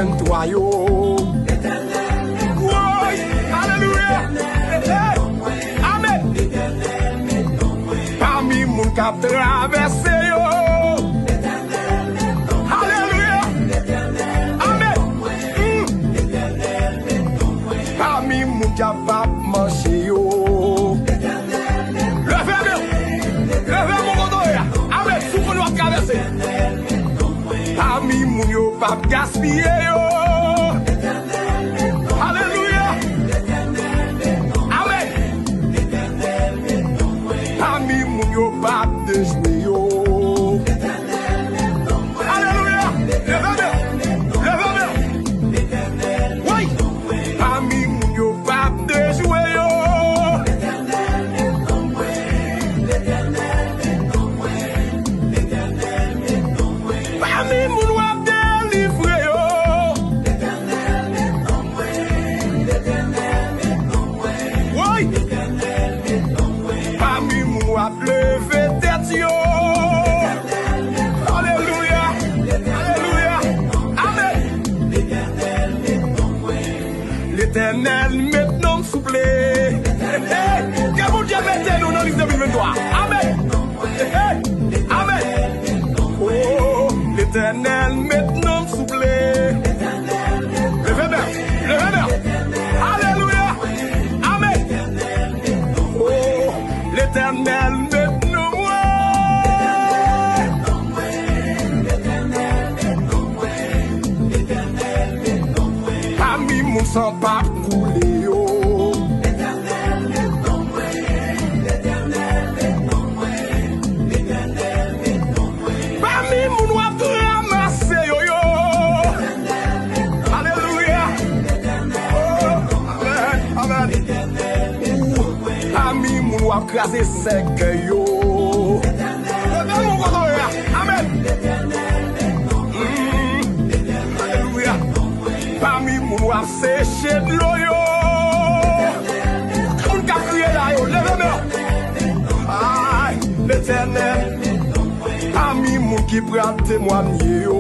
2023 yo. Alléluia. Amen. Parmi moun k'ap traversé yo. Alléluia. Amen. Parmi moun k'ap marché yo. Levez mon godo ya. Amen. Souffle nous a traversé. Parmi moun yo pas gaspiller yo. Alléluia. Amen. Parmi moun yo pas déjouer yo. Alléluia. Levez. Oui. Parmi moun yo pas déjouer yo. Parmi moun wap délivre yo. Oui. Parmi moun wap lever tête yo. Alléluia. Alléluia. Amen. L'Éternel maintenant souffle. Que bon Dieu mette nous dans le livre 2023. Amen. Amen. Oh, l'Éternel maintenant souffle. Levez-moi. Alléluia. Amen. Oh, l'Éternel maintenant. Parmi mon sang pas couler yo. Parmi mon wap ramasse yo yo. Alléluia. Oh, amen. Parmi mon wap crasé sec yo. Levez mon godo ya. Amen. Alléluia. Parmi mon wap séché de l'eau yo. Moun ka crié là yo. Levez-moi. Aïe, l'Éternel. Parmi moun qui prend témoigner yo.